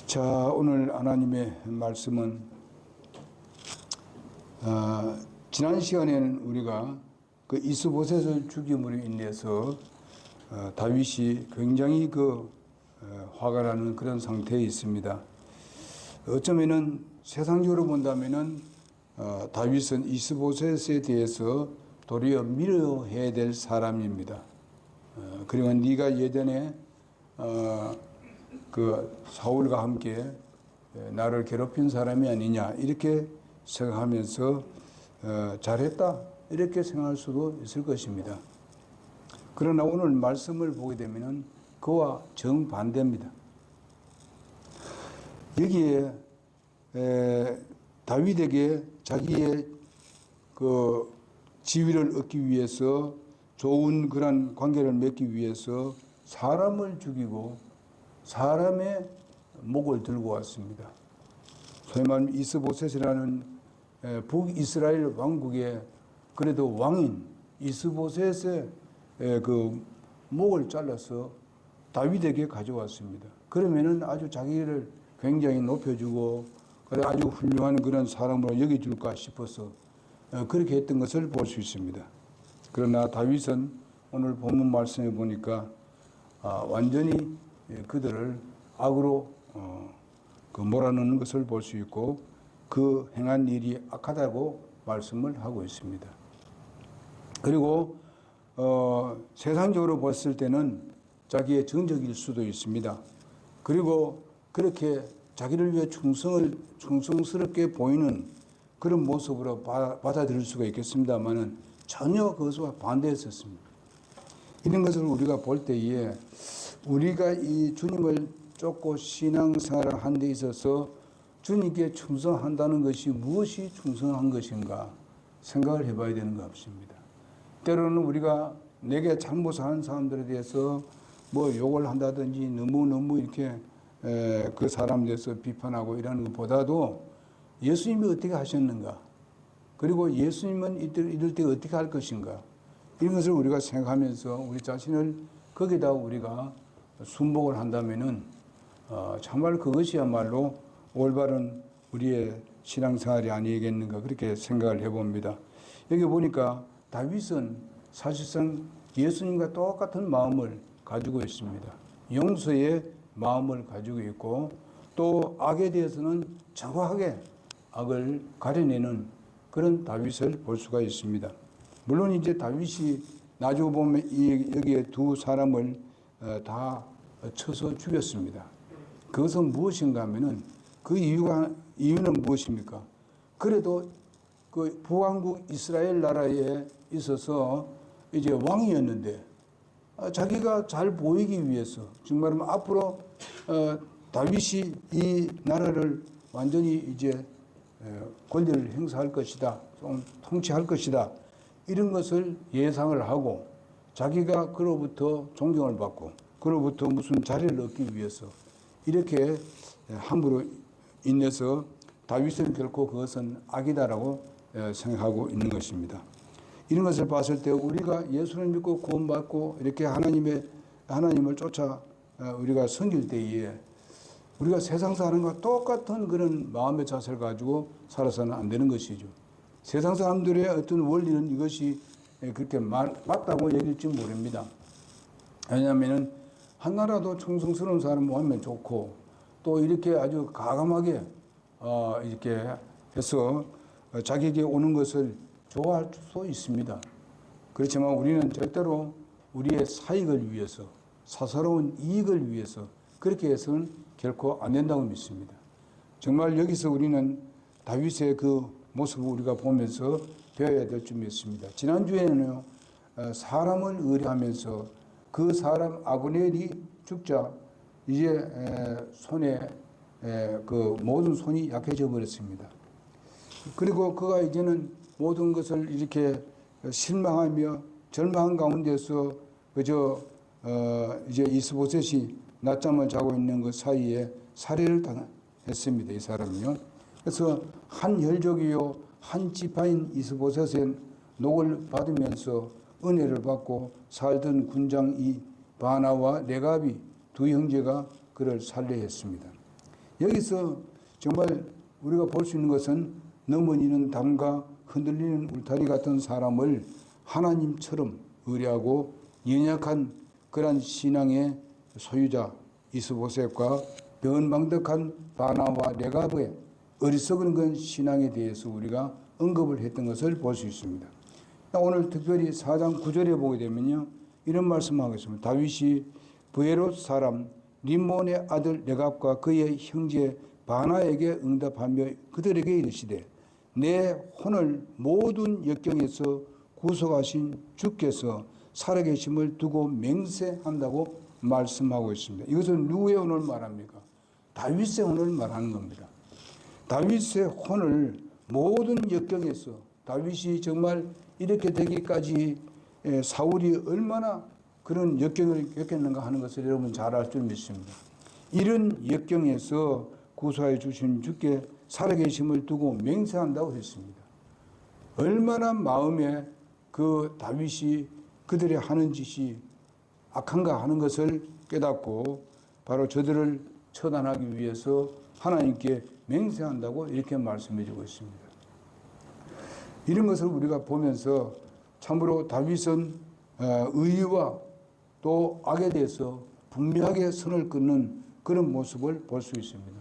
자, 오늘 하나님의 말씀은 지난 시간에는 우리가 그 이스보셋을 죽임으로 인해서 다윗이 굉장히 화가 나는 그런 상태에 있습니다. 어쩌면은 세상적으로 본다면은 다윗은 이스보셋에 대해서 도리어 미워해야 될 사람입니다. 그리고 네가 예전에 그 사울과 함께 나를 괴롭힌 사람이 아니냐 이렇게 생각하면서 잘했다 이렇게 생각할 수도 있을 것입니다. 그러나 오늘 말씀을 보게 되면 그와 정반대입니다. 여기에 다윗에게 자기의 그 지위를 얻기 위해서 좋은 그런 관계를 맺기 위해서 사람을 죽이고 사람의 목을 들고 왔습니다. 소위 말하면 이스보셋이라는 북이스라엘 왕국의 그래도 왕인 이스보셋의 그 목을 잘라서 다윗에게 가져왔습니다. 그러면은 아주 자기를 굉장히 높여주고 아주 훌륭한 그런 사람으로 여겨줄까 싶어서 그렇게 했던 것을 볼 수 있습니다. 그러나 다윗은 오늘 본문 말씀에 보니까 완전히 그들을 악으로 몰아넣는 것을 볼 수 있고 그 행한 일이 악하다고 말씀을 하고 있습니다. 그리고 세상적으로 봤을 때는 자기의 정적일 수도 있습니다. 그리고 그렇게 자기를 위해 충성스럽게 보이는 그런 모습으로 받아들일 수가 있겠습니다만은 전혀 그것과 반대했었습니다. 이런 것을 우리가 볼 때에 우리가 이 주님을 쫓고 신앙생활을 하는 데 있어서 주님께 충성한다는 것이 무엇이 충성한 것인가 생각을 해봐야 되는 것 같습니다. 때로는 우리가 내게 잘못하는 사람들에 대해서 뭐 욕을 한다든지 너무 이렇게 그 사람에 대해서 비판하고 이러는 것보다도 예수님이 어떻게 하셨는가, 그리고 예수님은 이럴 때 어떻게 할 것인가, 이런 것을 우리가 생각하면서 우리 자신을 거기다 우리가 순복을 한다면은 정말 그것이야말로 올바른 우리의 신앙생활이 아니겠는가 그렇게 생각을 해봅니다. 여기 보니까 다윗은 사실상 예수님과 똑같은 마음을 가지고 있습니다. 용서의 마음을 가지고 있고 또 악에 대해서는 정확하게 악을 가려내는 그런 다윗을 볼 수가 있습니다. 물론 이제 다윗이 나중에 보면 여기에 두 사람을 다 쳐서 죽였습니다. 그것은 무엇인가 하면은 그 이유는 무엇입니까? 그래도 그 북왕국 이스라엘 나라에 있어서 이제 왕이었는데 자기가 잘 보이기 위해서 정말 앞으로 다윗이 이 나라를 완전히 이제 권리를 행사할 것이다, 통치할 것이다, 이런 것을 예상을 하고 자기가 그로부터 존경을 받고 그로부터 무슨 자리를 얻기 위해서 이렇게 함부로 인해서 다윗은 결코 그것은 악이다라고 생각하고 있는 것입니다. 이런 것을 봤을 때 우리가 예수를 믿고 구원받고 이렇게 하나님을 쫓아 우리가 섬길 때에 우리가 세상 사람과 똑같은 그런 마음의 자세를 가지고 살아서는 안 되는 것이죠. 세상 사람들의 어떤 원리는 이것이 그렇게 맞다고 여길지 모릅니다. 왜냐하면 하나라도 충성스러운 사람 하면 좋고 또 이렇게 아주 가감하게 이렇게 해서 자기에게 오는 것을 좋아할 수도 있습니다. 그렇지만 우리는 절대로 우리의 사익을 위해서 사사로운 이익을 위해서 그렇게 해서는 결코 안 된다고 믿습니다. 정말 여기서 우리는 다윗의 그 모습을 우리가 보면서 배워야 될 줄 믿습니다. 지난주에는 사람을 의뢰하면서 그 사람 아브넬이 죽자 이제 손에 그 모든 손이 약해져 버렸습니다. 그리고 그가 이제는 모든 것을 이렇게 실망하며 절망한 가운데서 그저 이제 이스보셋이 낮잠을 자고 있는 그 사이에 살해를 당했습니다. 이 사람이요. 그래서 한 혈족이요 한 지파인 이스보셋의 녹을 받으면서 은혜를 받고 살던 군장 이 바나와 레갑이 두 형제가 그를 살해했습니다. 여기서 정말 우리가 볼 수 있는 것은 넘어지는 담과 흔들리는 울타리 같은 사람을 하나님처럼 의뢰하고 연약한 그러한 신앙의 소유자 이스보셋과 변방덕한 바나와 레가브의 어리석은 그 신앙에 대해서 우리가 언급을 했던 것을 볼 수 있습니다. 오늘 특별히 4장 9절에 보게 되면요, 이런 말씀하겠습니다. 다윗이 브에롯 사람 림몬의 아들 레갑과 그의 형제 바나에게 응답하며 그들에게 이르시되 내 혼을 모든 역경에서 구속하신 주께서 살아계심을 두고 맹세한다고 말씀하고 있습니다. 이것은 누구의 혼을 말합니까? 다윗의 혼을 말하는 겁니다. 다윗의 혼을 모든 역경에서 다윗이 정말 이렇게 되기까지 사울이 얼마나 그런 역경을 겪었는가 하는 것을 여러분 잘 알 줄 믿습니다. 이런 역경에서 구속해 주신 주께 살아계심을 두고 맹세한다고 했습니다. 얼마나 마음에 그 다윗이 그들의 하는 짓이 악한가 하는 것을 깨닫고 바로 저들을 처단하기 위해서 하나님께 맹세한다고 이렇게 말씀해 주고 있습니다. 이런 것을 우리가 보면서 참으로 다윗은 의와 또 악에 대해서 분명하게 선을 끊는 그런 모습을 볼 수 있습니다.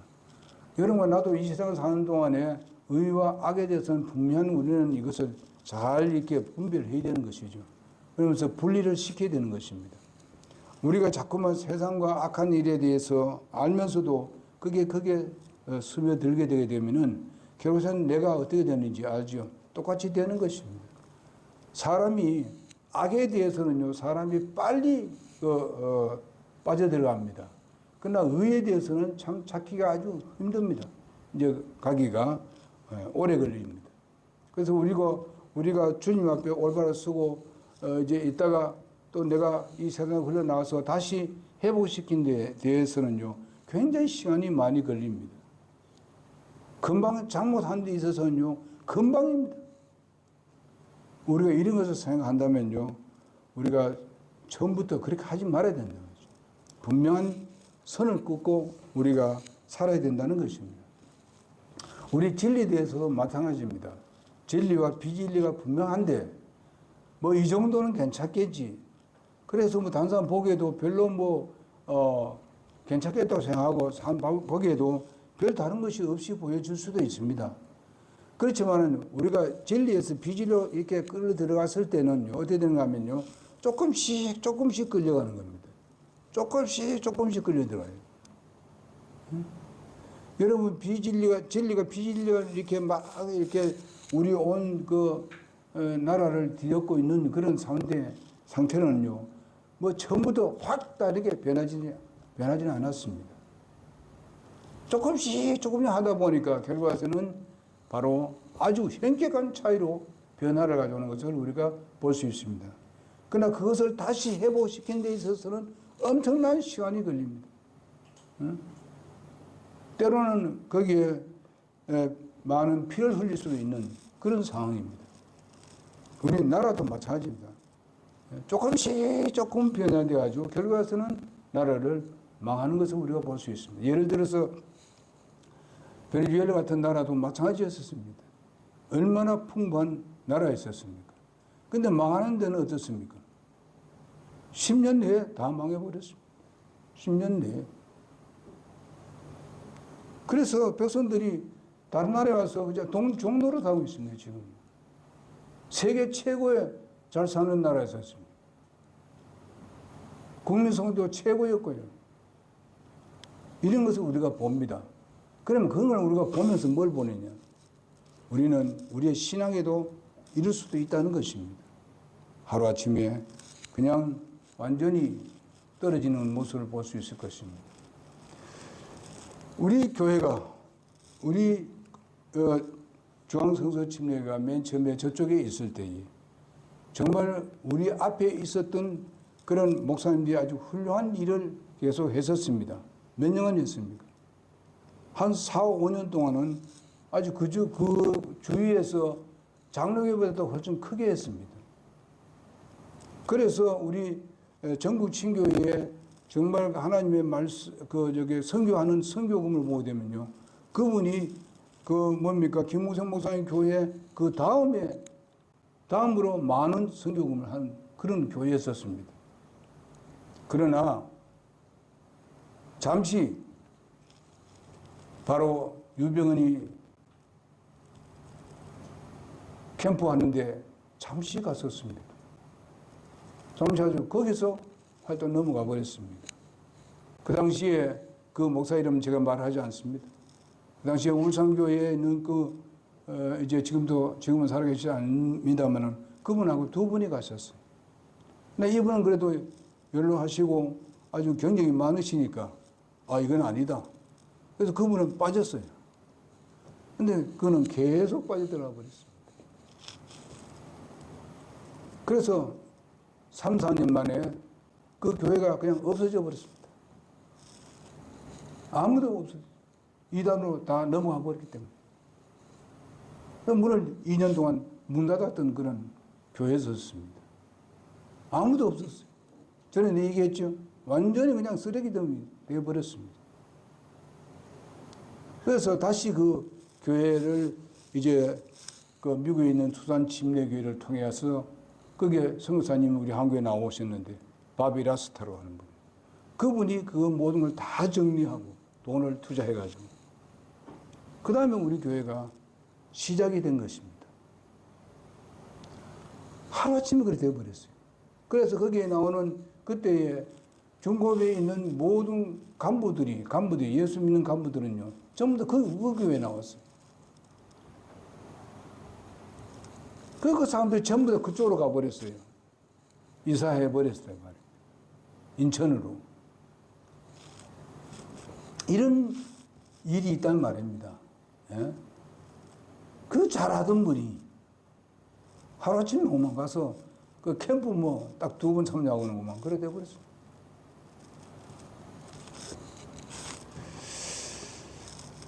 여러분과 나도 이 세상을 사는 동안에 의와 악에 대해서는 분명한 우리는 이것을 잘 이렇게 분별해야 되는 것이죠. 그러면서 분리를 시켜야 되는 것입니다. 우리가 자꾸만 세상과 악한 일에 대해서 알면서도 그게 스며들게 되게 되면은 결국은 내가 어떻게 되는지 알죠. 똑같이 되는 것입니다. 사람이 악에 대해서는요, 사람이 빨리 빠져들어갑니다. 그러나 의에 대해서는 참 찾기가 아주 힘듭니다. 이제 가기가 오래 걸립니다. 그래서 우리가 주님 앞에 올바로 서고 이제 있다가 또 내가 이 세상에 흘러나와서 다시 회복시킨 데 대해서는요, 굉장히 시간이 많이 걸립니다. 금방 잘못한 데 있어서는요, 금방입니다. 우리가 이런 것을 생각한다면요, 우리가 처음부터 그렇게 하지 말아야 된다는 거죠. 분명한 선을 긋고 우리가 살아야 된다는 것입니다. 우리 진리에 대해서도 마찬가지입니다. 진리와 비진리가 분명한데 뭐 이 정도는 괜찮겠지. 그래서 뭐 다른 사람 보기에도 별로 괜찮겠다고 생각하고 사람 보기에도 별 다른 것이 없이 보여줄 수도 있습니다. 그렇지만 우리가 진리에서 비진리로 이렇게 끌어 들어갔을 때는 어떻게 되는가 하면요, 조금씩 끌려가는 겁니다. 조금씩 끌려 들어가요. 여러분, 진리가 비진리가 이렇게 막 이렇게 우리 온 나라를 뒤덮고 있는 그런 상태는요, 뭐 처음부터 확 다르게 변하지는 않았습니다. 조금씩 하다 보니까 결과에서는 바로 아주 현격한 차이로 변화를 가져오는 것을 우리가 볼 수 있습니다. 그러나 그것을 다시 회복시키는 데 있어서는 엄청난 시간이 걸립니다. 때로는 거기에 많은 피를 흘릴 수도 있는 그런 상황입니다. 우리 나라도 마찬가지입니다. 조금 변화되어가지고 결과에서는 나라를 망하는 것을 우리가 볼 수 있습니다. 예를 들어서 베네수엘라 같은 나라도 마찬가지였었습니다. 얼마나 풍부한 나라였었습니까? 근데 망하는 데는 어떻습니까? 10년 내에 다 망해버렸습니다. 10년 내에. 그래서 백성들이 다른 나라에 와서 그냥 종로로 하고 있습니다, 지금. 세계 최고의 잘 사는 나라였었습니다. 국민성도 최고였고요. 이런 것을 우리가 봅니다. 그러면 그걸 우리가 보면서 뭘 보느냐? 우리는 우리의 신앙에도 이럴 수도 있다는 것입니다. 하루아침에 그냥 완전히 떨어지는 모습을 볼 수 있을 것입니다. 우리 교회가, 우리 중앙성서 침례가 맨 처음에 저쪽에 있을 때에 정말 우리 앞에 있었던 그런 목사님들이 아주 훌륭한 일을 계속 했었습니다. 몇 년간 했습니까? 한 4, 5년 동안은 아주 그 주위에서 장로교보다도 훨씬 크게 했습니다. 그래서 우리 전국 친교회에 정말 하나님의 말씀, 선교하는 선교금을 보게 되면요. 그분이 김무성 목사님 교회 다음으로 많은 선교금을 한 그런 교회였었습니다. 그러나 잠시 바로 유병헌이 캠프 왔는데 잠시 갔었습니다. 잠시 가서 거기서 활동 넘어가 버렸습니다. 그 당시에 그 목사 이름 제가 말하지 않습니다. 그 당시에 울산교회에 있는 이제 지금은 살아계시지 않습니다만은 그분하고 두 분이 가셨어요. 근데 이분은 그래도 연로하시고 아주 경력이 많으시니까 이건 아니다. 그래서 그분은 빠졌어요. 근데 그는 계속 빠져들어가 버렸습니다. 그래서 3, 4년 만에 그 교회가 그냥 없어져 버렸습니다. 아무도 없어요. 이단으로 다 넘어가 버렸기 때문에. 문을 2년 동안 문 닫았던 그런 교회였습니다. 아무도 없었어요. 저는 얘기했죠. 완전히 그냥 쓰레기덩이 되어버렸습니다. 그래서 다시 그 교회를 이제 그 미국에 있는 투산 침례교회를 통해서 거기에 선교사님이 우리 한국에 나오셨는데 바비 라스타로 하는 분. 그분이 그 모든 걸 다 정리하고 돈을 투자해가지고 그 다음에 우리 교회가 시작이 된 것입니다. 하루아침에 그렇게 되어버렸어요. 그래서 거기에 나오는 그때의 중고비에 있는 모든 간부들이 예수 믿는 간부들은요 전부 다 그 교회에 나왔어요. 그 사람들이 전부 다 그쪽으로 가버렸어요. 이사해버렸어요. 인천으로. 이런 일이 있단 말입니다. 예? 그 잘하던 분이 하루아침에 오만 가서 그 캠프 딱 2번 참여하고는 오만 그래 돼버렸어요.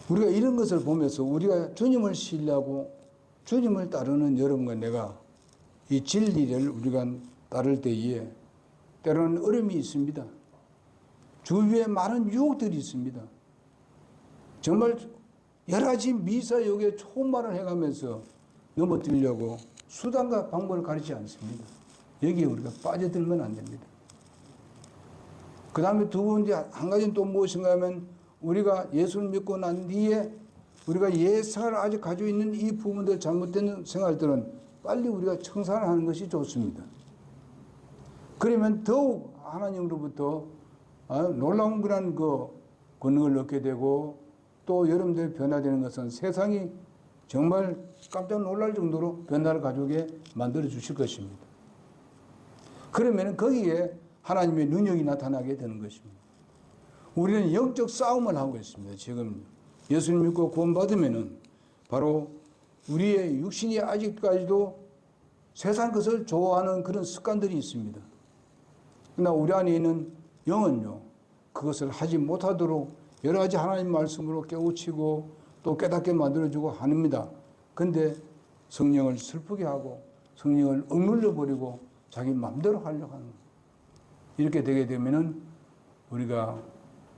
우리가 이런 것을 보면서 우리가 주님을 신뢰하고 주님을 따르는 여러분과 내가 이 진리를 우리가 따를 때에 때로는 어려움이 있습니다. 주위에 많은 유혹들이 있습니다. 정말 여러 가지 미사역에 초말을 해가면서 넘어뜨리려고 수단과 방법을 가리지 않습니다. 여기에 우리가 빠져들면 안 됩니다. 그 다음에 두 번째 한 가지는 또 무엇인가 하면 우리가 예수를 믿고 난 뒤에 우리가 옛생활을 아직 가지고 있는 이 부분들 잘못된 생활들은 빨리 우리가 청산을 하는 것이 좋습니다. 그러면 더욱 하나님으로부터 놀라운 그런 권능을 얻게 되고 또 여러분들이 변화되는 것은 세상이 정말 깜짝 놀랄 정도로 변화를 가져오게 만들어 주실 것입니다. 그러면 거기에 하나님의 능력이 나타나게 되는 것입니다. 우리는 영적 싸움을 하고 있습니다. 지금 예수님 믿고 구원받으면은 바로 우리의 육신이 아직까지도 세상 것을 좋아하는 그런 습관들이 있습니다. 그러나 우리 안에 있는 영은요, 그것을 하지 못하도록 여러 가지 하나님 말씀으로 깨우치고 또 깨닫게 만들어주고 합니다. 근데 성령을 슬프게 하고 성령을 억눌려 버리고 자기 마음대로 하려고 하는 거예요. 이렇게 되게 되면은 우리가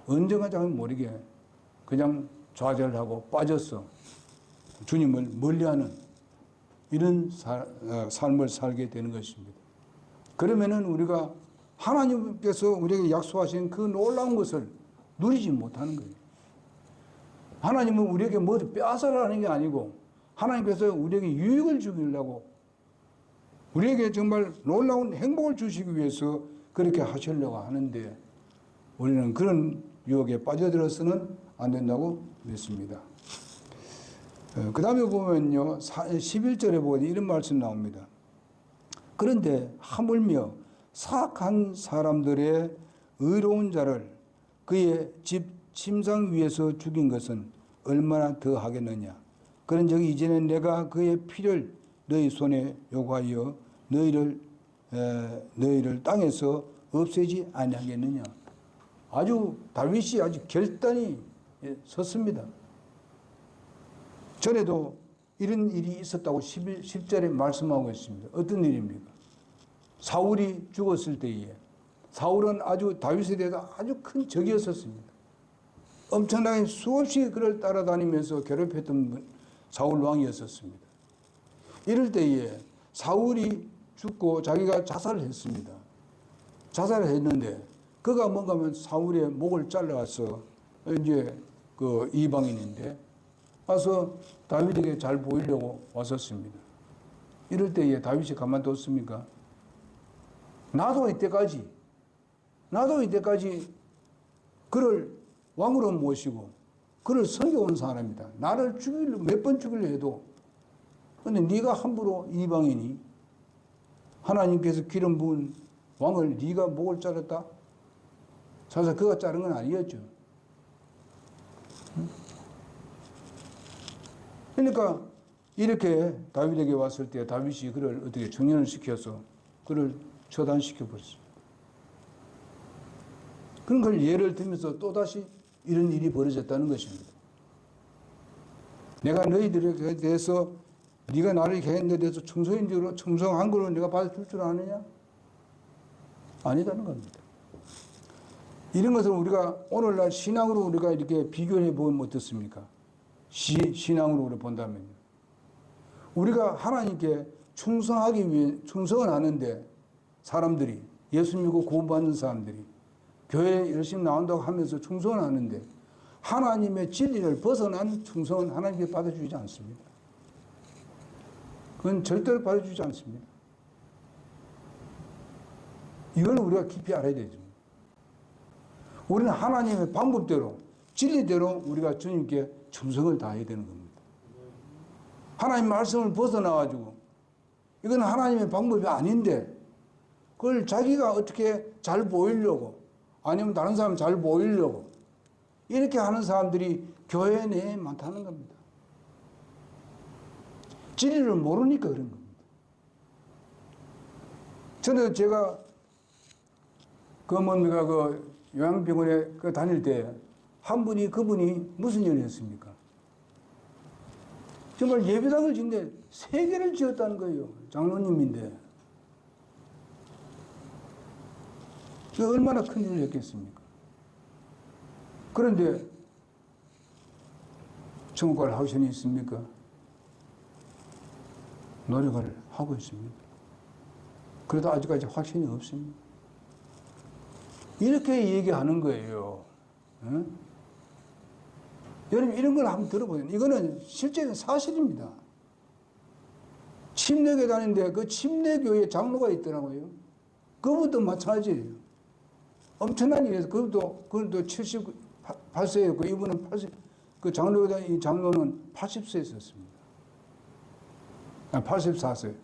언젠가 잘 모르게 그냥 좌절하고 빠져서 주님을 멀리하는 이런 삶을 살게 되는 것입니다. 그러면은 우리가 하나님께서 우리에게 약속하신 그 놀라운 것을 누리지 못하는 거예요. 하나님은 우리에게 뭐를 빼앗으라는 게 아니고 하나님께서 우리에게 유익을 주려고 우리에게 정말 놀라운 행복을 주시기 위해서 그렇게 하시려고 하는데 우리는 그런 유혹에 빠져들어서는 안 된다고 믿습니다. 그 다음에 보면요, 11절에 보면 이런 말씀 나옵니다. 그런데 하물며 사악한 사람들의 의로운 자를 그의 집 침상 위에서 죽인 것은 얼마나 더 하겠느냐. 그런 적이 이전에 내가 그의 피를 너희 손에 요구하여 너희를 땅에서 없애지 아니하겠느냐. 아주 다윗이 아주 결단이 섰습니다. 전에도 이런 일이 있었다고 10절에 말씀하고 있습니다. 어떤 일입니까? 사울이 죽었을 때에 사울은 아주 다윗에 대해서 아주 큰 적이었었습니다. 엄청나게 수없이 그를 따라다니면서 괴롭혔던 사울 왕이었었습니다. 이럴 때에 사울이 죽고 자기가 자살을 했습니다. 자살을 했는데 그가 뭔가 하면 사울의 목을 잘라서 이제 그 이방인인데 와서 다윗에게 잘 보이려고 왔었습니다. 이럴 때에 다윗이 가만뒀습니까? 나도 이때까지 그를 왕으로 모시고 그를 섬겨온 사람이다. 나를 몇 번 죽이려 해도 근데 네가 함부로 이방인이 하나님께서 기름 부은 왕을 네가 목을 자르다? 사실 그가 자른 건 아니었죠. 그러니까 이렇게 다윗에게 왔을 때 다윗이 그를 어떻게 정연을 시켜서 그를 처단시켜 버렸어요. 그런 걸 예를 들면서 또다시 이런 일이 벌어졌다는 것입니다. 내가 너희들에 대해서 네가 나를 개인에 대해서 충성한 걸로 내가 받아줄 줄 아느냐? 아니다는 겁니다. 이런 것을 우리가 오늘날 신앙으로 우리가 이렇게 비교해 보면 어떻습니까? 신앙으로 우리가 본다면 우리가 하나님께 충성하기 위해 충성을 하는데 사람들이 예수 믿고 구원받는 사람들이 교회에 열심히 나온다고 하면서 충성을 하는데 하나님의 진리를 벗어난 충성은 하나님께 받아주지 않습니다. 그건 절대로 받아주지 않습니다. 이걸 우리가 깊이 알아야 되죠. 우리는 하나님의 방법대로 진리대로 우리가 주님께 충성을 다해야 되는 겁니다. 하나님 말씀을 벗어나가지고 이건 하나님의 방법이 아닌데 그걸 자기가 어떻게 잘 보이려고 아니면 다른 사람 잘 보이려고 이렇게 하는 사람들이 교회 내에 많다는 겁니다. 진리를 모르니까 그런 겁니다. 저는 제가 그 요양병원에 다닐 때 그분이 무슨 일을 했습니까? 정말 예배당을 짓는데 3개를 지었다는 거예요. 장로님인데. 그 얼마나 큰 일을 했겠습니까? 그런데 천국 갈 확신이 있습니까? 노력을 하고 있습니다. 그래도 아직까지 확신이 없습니다. 이렇게 얘기하는 거예요. 응? 여러분 이런 걸 한번 들어보세요. 이거는 실제는 사실입니다. 침례교회 다니는데 그 침례교회 장로가 있더라고요. 그분도 마찬가지예요. 엄청난 일이에요. 그분도 78세였고 이분은 80, 이 장로는 80세였습니다. 84세.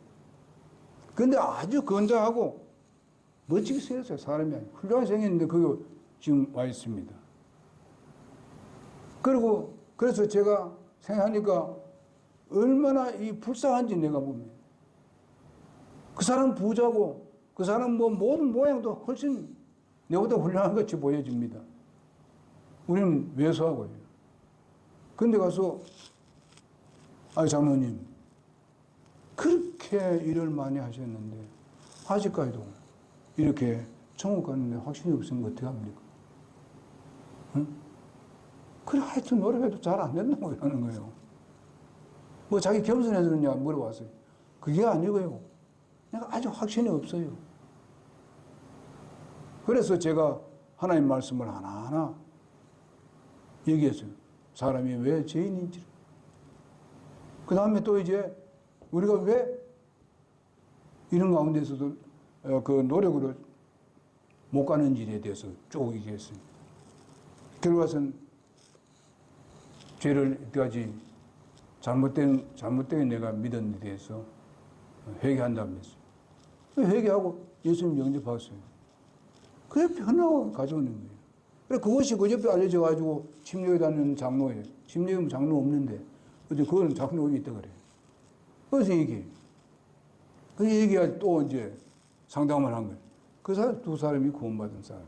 근데 아주 건장하고 멋지게 생겼어요. 사람이 훌륭하게 생겼는데 그게 지금 와 있습니다. 그래서 제가 생각하니까 얼마나 이 불쌍한지 내가 보면. 그 사람 부자고 그 사람 모든 모양도 훨씬 내보다 훌륭한 것 같이 보여집니다. 우리는 왜소하고요. 근데 가서 장로님 그렇게 일을 많이 하셨는데 아직까지도 이렇게 천국 가는데 확신이 없으면 어떻게 합니까? 응? 그래 하여튼 노력해도 잘 안 된다고 이러는 거예요. 뭐 자기 겸손해서 그러냐 물어봤어요. 그게 아니고요. 내가 아주 확신이 없어요. 그래서 제가 하나님 말씀을 하나하나 얘기했어요. 사람이 왜 죄인인지를. 그 다음에 또 이제 우리가 왜 이런 가운데서도 그 노력으로 못 가는 일에 대해서 쭉 얘기했습니다. 결과는 죄를 이때까지 잘못된 내가 믿은 데 대해서 회개한다면서 회개하고 예수님 영접하셨어요. 그게 변화가 가져오는 거예요. 그래 그것이 그 옆에 알려져 가지고 침례에 다니는 장로예요. 침례는 장로 없는데 어제 그거는 장로 여기 있다 그래. 그래서 얘기해. 그 얘기가 또 이제 상담을 한 거예요. 그 사람 두 사람이 구원받은 사람.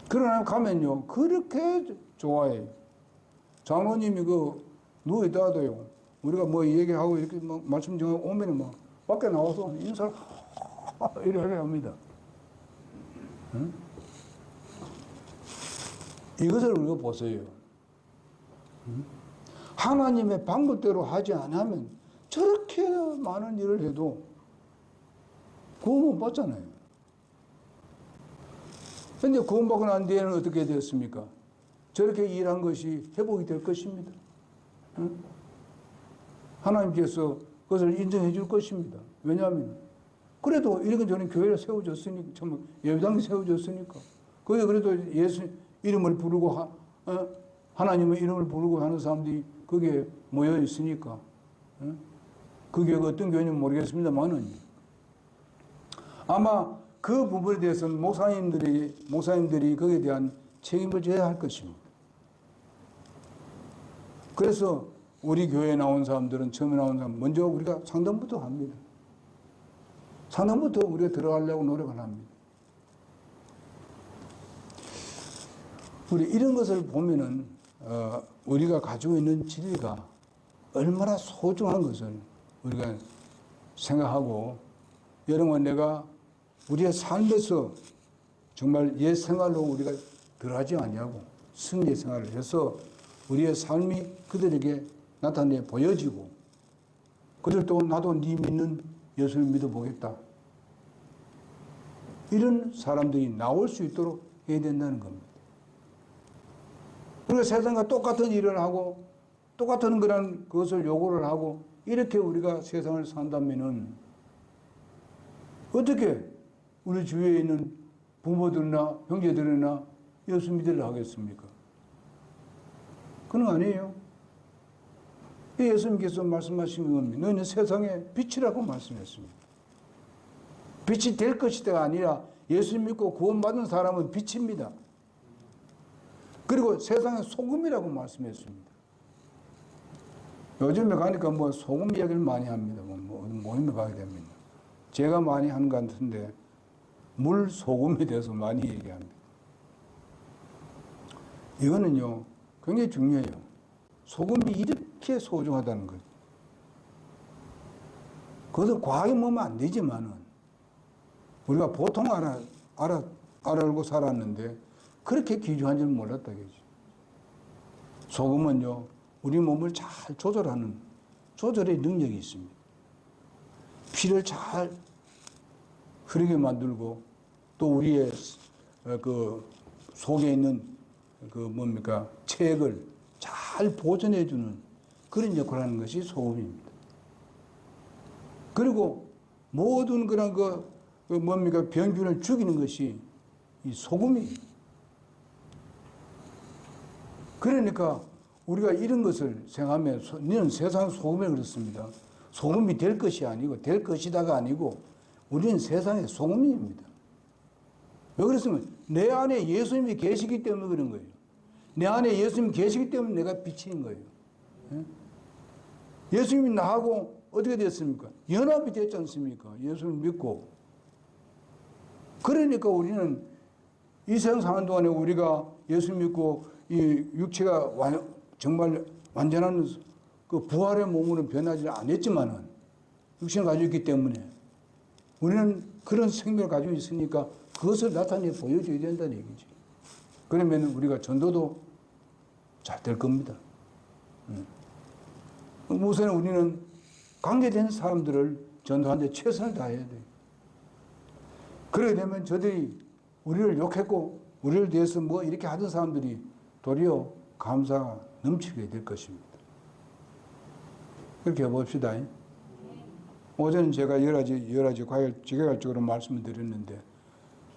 그러나 가면요 그렇게 좋아해요. 장로님이 누워 있다가도요 우리가 뭐 얘기하고 이렇게 막 말씀 정하고 오면은 막 밖에 나와서 인사를 이렇게 합니다. 응? 이것을 우리가 보세요. 응? 하나님의 방법대로 하지 않으면 저렇게 많은 일을 해도 구원 못 받잖아요. 근데 구원받고 난 뒤에는 어떻게 되었습니까? 저렇게 일한 것이 회복이 될 것입니다. 응? 하나님께서 그것을 인정해 줄 것입니다. 왜냐하면 그래도 이런저런 교회를 세워줬으니까, 정말 예배당이 세워줬으니까. 거기 그래도 예수 이름을 부르고 하나님의 이름을 부르고 하는 사람들이 거기에 모여 있으니까. 그게 어떤 교회인지 모르겠습니다만은 아마 그 부분에 대해서는 목사님들이 거기에 대한 책임을 져야 할 것입니다. 그래서 우리 교회에 나온 사람들은 처음에 나온 사람 먼저 우리가 상담부터 합니다. 상담부터 우리가 들어가려고 노력을 합니다. 우리 이런 것을 보면은 우리가 가지고 있는 진리가 얼마나 소중한 것을 우리가 생각하고 여러분 내가 우리의 삶에서 정말 옛 생활로 우리가 들어가지 아니하고 승리의 생활을 해서 우리의 삶이 그들에게 나타내 보여지고 그들도 나도 네 믿는 예수를 믿어보겠다. 이런 사람들이 나올 수 있도록 해야 된다는 겁니다. 우리가 세상과 똑같은 일을 하고 똑같은 그런 것을 요구를 하고 이렇게 우리가 세상을 산다면은 어떻게 우리 주위에 있는 부모들이나 형제들이나 예수 믿으려 하겠습니까? 그건 아니에요. 예수님께서 말씀하신 겁니다. 너희는 세상의 빛이라고 말씀했습니다. 빛이 될 것이다가 아니라 예수 믿고 구원받은 사람은 빛입니다. 그리고 세상의 소금이라고 말씀했습니다. 요즘에 가니까 뭐 소금 이야기를 많이 합니다. 모임에 가게 됩니다. 제가 많이 하는 것 같은데 물 소금에 대해서 많이 얘기합니다. 이거는요 굉장히 중요해요. 소금이 이렇게 소중하다는 것. 그것을 과하게 먹으면 안 되지만은 우리가 보통 알고 살았는데 그렇게 귀중한 줄 몰랐다 그러지. 소금은요 우리 몸을 잘 조절하는 조절의 능력이 있습니다. 피를 잘 흐르게 만들고 또 우리의 그 속에 있는 체액을 잘 보존해주는 그런 역할을 하는 것이 소금입니다. 그리고 모든 그런 병균을 죽이는 것이 이 소금이에요. 그러니까 우리가 이런 것을 생각하면 너는 세상 소금에 그렇습니다. 소금이 될 것이 아니고 될 것이다가 아니고 우리는 세상의 소금입니다. 왜 그랬으면 내 안에 예수님이 계시기 때문에 그런 거예요. 내 안에 예수님이 계시기 때문에 내가 빛인 거예요. 예수님이 나하고 어떻게 됐습니까? 연합이 됐지 않습니까? 예수를 믿고. 그러니까 우리는 이 세상 사는 동안에 우리가 예수 믿고 이 육체가 정말 완전한 그 부활의 몸으로 변하지 않았지만은 육신을 가지고 있기 때문에 우리는 그런 생명을 가지고 있으니까 그것을 나타내 보여줘야 된다는 얘기지. 그러면 우리가 전도도 잘 될 겁니다. 우선 우리는 관계된 사람들을 전도하는데 최선을 다해야 돼요. 그렇게 되면 저들이 우리를 욕했고 우리를 대해서 뭐 이렇게 하던 사람들이 도리어 감사가 넘치게 될 것입니다. 그렇게 해봅시다. 오전은 제가 여러 가지 지개괄적으로 말씀을 드렸는데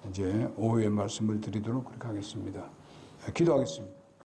이제 오후에 말씀을 드리도록 그렇게 하겠습니다. 기도하겠습니다.